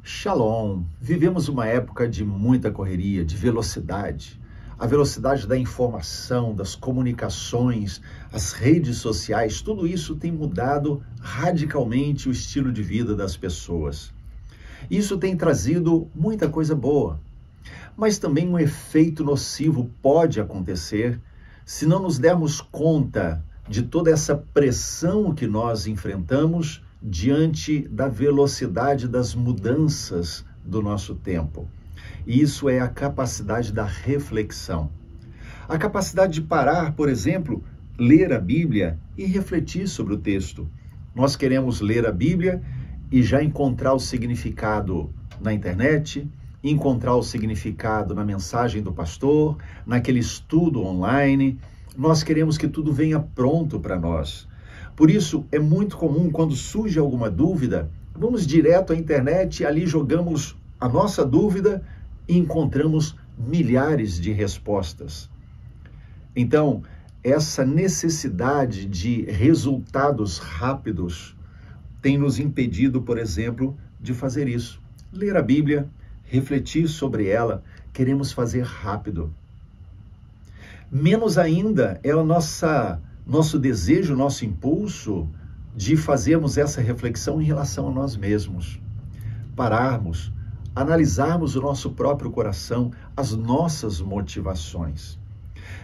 Shalom! Vivemos uma época de muita correria, de velocidade. A velocidade da informação, das comunicações, as redes sociais, tudo isso tem mudado radicalmente o estilo de vida das pessoas. Isso tem trazido muita coisa boa, mas também um efeito nocivo pode acontecer se não nos dermos conta de toda essa pressão que nós enfrentamos diante da velocidade das mudanças do nosso tempo. E isso é a capacidade da reflexão. A capacidade de parar, por exemplo, ler a Bíblia e refletir sobre o texto. Nós queremos ler a Bíblia e já encontrar o significado na internet, encontrar o significado na mensagem do pastor, naquele estudo online. Nós queremos que tudo venha pronto para nós. Por isso, é muito comum, quando surge alguma dúvida, vamos direto à internet e ali jogamos a nossa dúvida e encontramos milhares de respostas. Então, essa necessidade de resultados rápidos tem nos impedido, por exemplo, de fazer isso. Ler a Bíblia, refletir sobre ela, queremos fazer rápido. Menos ainda é nosso desejo, nosso impulso de fazermos essa reflexão em relação a nós mesmos. Pararmos, analisarmos o nosso próprio coração, as nossas motivações.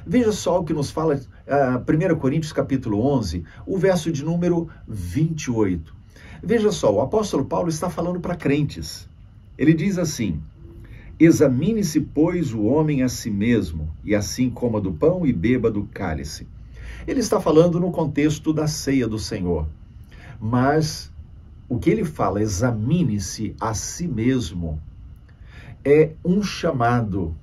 Veja só o que nos fala 1 Coríntios capítulo 11, o verso de número 28. Veja só, o apóstolo Paulo está falando para crentes. Ele diz assim: examine-se, pois, o homem a si mesmo, e assim coma do pão e beba do cálice. Ele está falando no contexto da ceia do Senhor. Mas o que ele fala, examine-se a si mesmo, é um chamado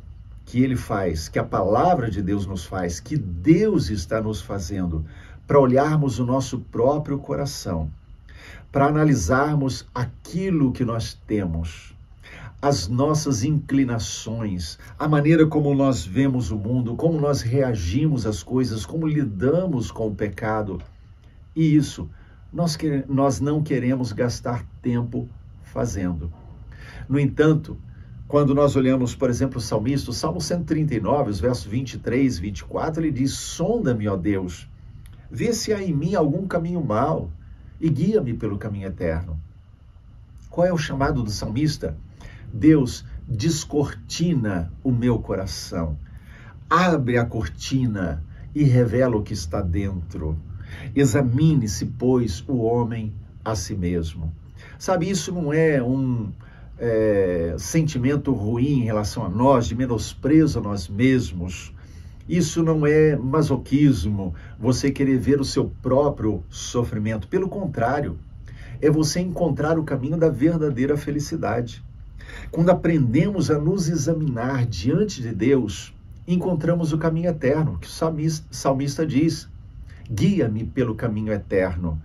que ele faz, que a palavra de Deus nos faz, que Deus está nos fazendo, para olharmos o nosso próprio coração, para analisarmos aquilo que nós temos, as nossas inclinações, a maneira como nós vemos o mundo, como nós reagimos às coisas, como lidamos com o pecado. E isso nós não queremos gastar tempo fazendo. No entanto, quando nós olhamos, por exemplo, o salmista, o Salmo 139, os versos 23 e 24, ele diz: sonda-me, ó Deus, vê se há em mim algum caminho mau e guia-me pelo caminho eterno. Qual é o chamado do salmista? Deus, descortina o meu coração, abre a cortina e revela o que está dentro. Examine-se, pois, o homem a si mesmo. Sabe, isso não é um sentimento ruim em relação a nós, de menosprezo a nós mesmos. Isso não é masoquismo, você querer ver o seu próprio sofrimento. Pelo contrário, é você encontrar o caminho da verdadeira felicidade. Quando aprendemos a nos examinar diante de Deus, encontramos o caminho eterno, que o salmista diz: guia-me pelo caminho eterno.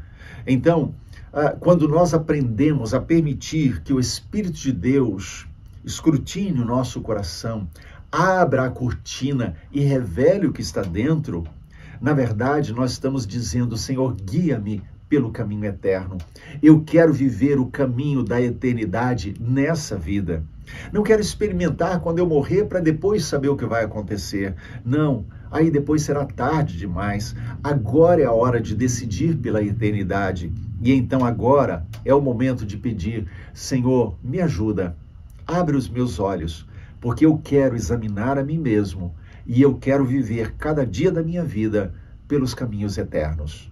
Então, quando nós aprendemos a permitir que o Espírito de Deus escrutine o nosso coração, abra a cortina e revele o que está dentro, na verdade, nós estamos dizendo: Senhor, guia-me pelo caminho eterno. Eu quero viver o caminho da eternidade nessa vida. Não quero experimentar quando eu morrer para depois saber o que vai acontecer. Não, aí depois será tarde demais. Agora é a hora de decidir pela eternidade. E então agora é o momento de pedir: Senhor, me ajuda, abre os meus olhos, porque eu quero examinar a mim mesmo e eu quero viver cada dia da minha vida pelos caminhos eternos.